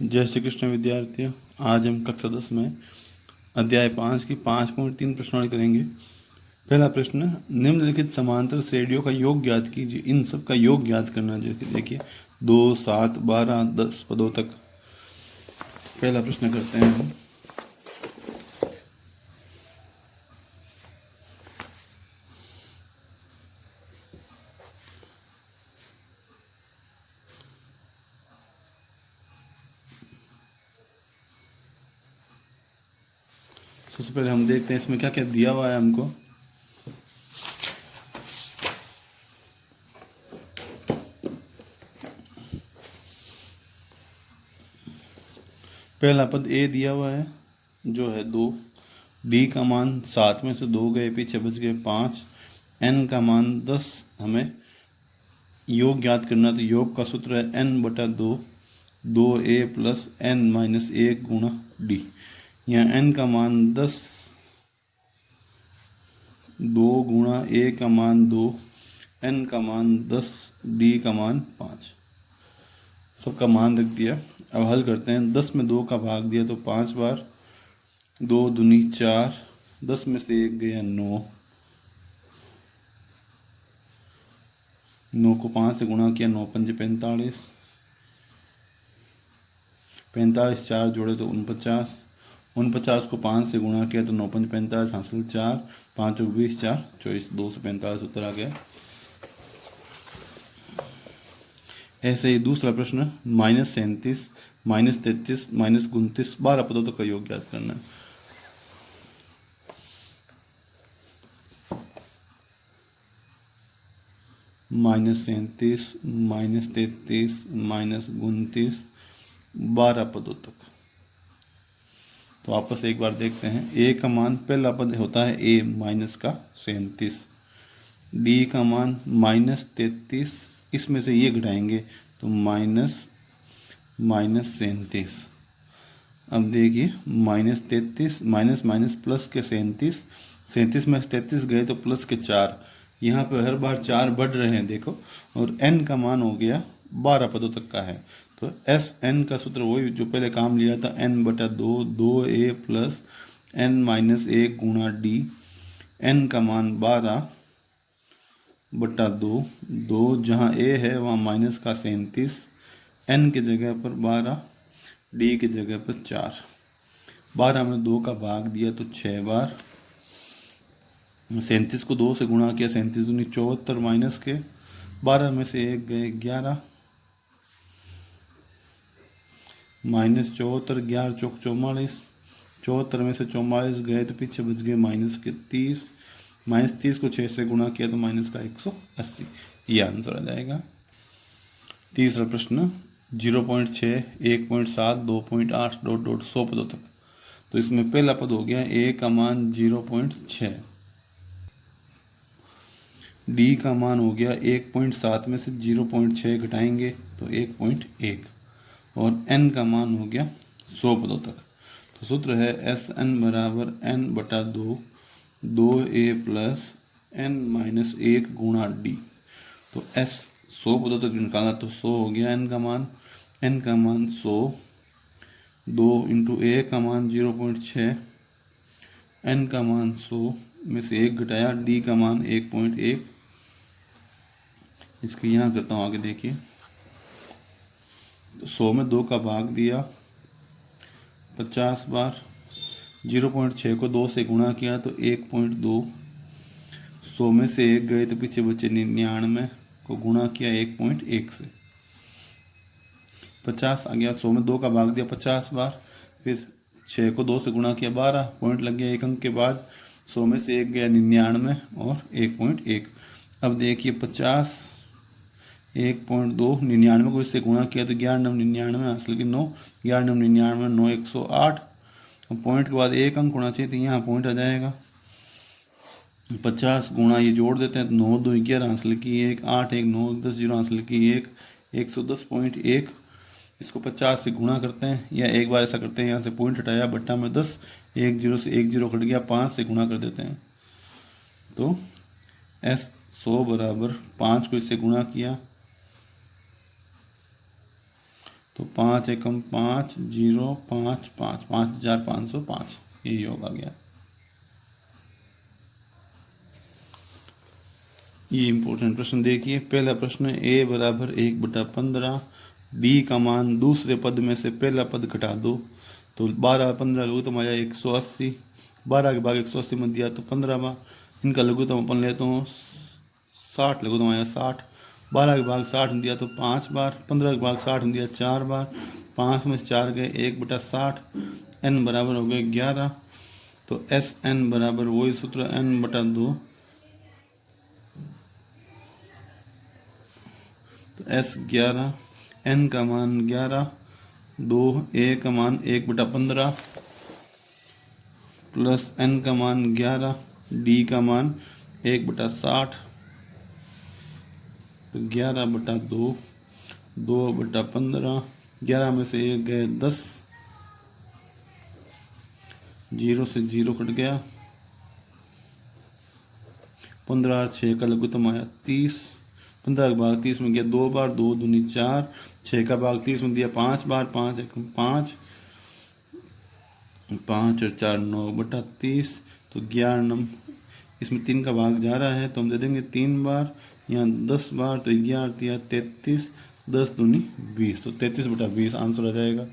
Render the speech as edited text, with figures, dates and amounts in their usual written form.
जय श्री कृष्ण विद्यार्थियों। आज हम कक्षा 10 में अध्याय 5 की 5.3 प्रश्नावली करेंगे। पहला प्रश्न, निम्नलिखित समांतर श्रेणियों का योग ज्ञात कीजिए। इन सब का योग ज्ञात करना है। देखिए 2, 7, 12, 10 पदों तक। पहला प्रश्न करते हैं हम। सबसे पहले हम देखते हैं इसमें क्या क्या दिया हुआ है हमको। पहला पद ए दिया हुआ है जो है 2, डी का मान 7 में से 2 गए, पीछे बच गए 5, एन का मान 10। हमें योग ज्ञात करना, तो योग का सूत्र है n/2, 2a plus n minus 1 गुणा डी। यहाँ n का मान 10, 2 गुणा a का मान 2, n का मान 10, d का मान 5। सबका मान रख दिया। अब हल करते हैं। 10 में 2 का भाग दिया तो 5 बार, 2 दूनी 4, 10 में से 1 गया 9, 9 को 5 से गुणा किया, 9 पंजे 45, 45 4 जोड़े तो 49, 49 को 5 से गुणा किया तो 9 पंजे 45, हासिल 4, 5 और 20, 4 24, 245 उत्तर आ गया। ऐसे ही दूसरा प्रश्न, -37, -33, -29, 12 पदों तक का योग ज्ञात करना है। -37, -33, -29, 12 पदों तक। तो आपस से एक बार देखते हैं। ए का मान, पहला पद होता है ए माइनस का 37, डी का मान -33, इसमें से ये घटाएंगे तो -37। अब देखिए -33, माइनस माइनस प्लस के 37, 37 में 33 गए तो प्लस के 4, यहाँ पे हर बार 4 बढ़ रहे हैं देखो। और n का मान हो गया 12 पदों तक का है। तो एस एन का सूत्र वही जो पहले काम लिया था, n/2, 2a plus n minus 1 गुणा डी। n का मान 12/2, 2 जहाँ a है वहाँ माइनस का 37, n की जगह पर 12, डी की जगह पर 4। 12 में 2 का भाग दिया तो 6 बार, 37 को 2 से गुणा किया, 37 दूनी 74 माइनस के 12 में से 1 गए 11, -74, 11 चौक 44, 74 में से 44 गए तो पीछे बच गए माइनस के 30, -30 को 6 से गुणा किया तो माइनस का 180। ये आंसर आ जाएगा। तीसरा प्रश्न, 0.6, 1.7, 2.8, ... 100 पदों तक। तो इसमें पहला पद हो गया ए का मान 0.6, डी का मान हो गया 1.7 में से 0.6 घटाएंगे तो 1.1, और n का मान हो गया 100 पदों तक। तो सूत्र है SN बराबर n/2, 2a plus n minus 1 गुणा डी। तो S 100 पदों तक निकाला तो 100 हो गया n का मान, 100, 2 इंटू a का मान 0.6, n का मान 100 में से 1 घटाया, d का मान 1.1। इसके यहाँ करता हूँ आगे, देखिए तो 100 में 2 का भाग दिया 50 बार, 0.6 को 2 से गुणा किया तो 1.2, 100 में से 1 गए तो पीछे बचे 99 को गुणा किया 1.1 से, 50 आ गया। 100 में 2 का भाग दिया 50 बार, फिर 6 को 2 से गुणा किया 12, पॉइंट लग गया 1 अंक के बाद, 100 में से 1 गया 99 और 1.1। अब देखिए 50, 1.2, 99 को इससे गुणा किया तो 11 9 99, हासिल की 9, 11 9 99, 9 108। अब पॉइंट के बाद 1 अंक होना चाहिए तो यहाँ पॉइंट आ जाएगा। 50 गुणा ये जोड़ देते हैं तो 9 2 11, हासिल की 1, 8 1 9 10 0, हासिल की 1, 110.1। इसको 50 से गुणा करते हैं, या एक बार ऐसा करते हैं, यहाँ से पॉइंट हटाया, बट्टा में 10, 1 0 से 1 0 कट गया, 5 से गुणा कर देते हैं। तो S 100 बराबर 5 को इससे गुणा किया तो 5 एकम 5, 0, 5, 5, 5505, यही योग आ गया। ये इंपॉर्टेंट प्रश्न देखिए। पहला प्रश्न a बराबर 1/15, d का मान दूसरे पद में से पहला पद घटा दो। तो 12 15 लघुत्तम आया 180, 12 के भाग 180 में दिया तो 15 बार, इनका लघुत्तम अपन लेते हो 60, लघुत्तम आया 60, 12 के भाग 60 में दिया तो 5 बार, 15 के भाग 60 में दिया 4 बार, 5 में से 4 गए 1/60, n बराबर हो गए 11। तो एस एन बराबर वही सूत्र n/2, तो S 11, n का मान 11, 2, a का मान 1/15 प्लस n का मान 11, d का मान 1/60, तो 11/2, 2/15, 11 में से 1 गए 10, 0 से 0 कट गया, 15 और 6 का लघुत्तम आया 30, 15 का भाग 30 में गया 2 बार, 2 दूनी 4, 6 का भाग 30 में दिया 5 बार, 5 एकम 5, 5 और 4 9/30, तो 11 नम, इसमें 3 का भाग जा रहा है तो हम दे देंगे 3 बार, यहाँ 10 बार, तो 11 दिया 33, 10 दूनी 20, तो 33/20 आंसर आ जाएगा।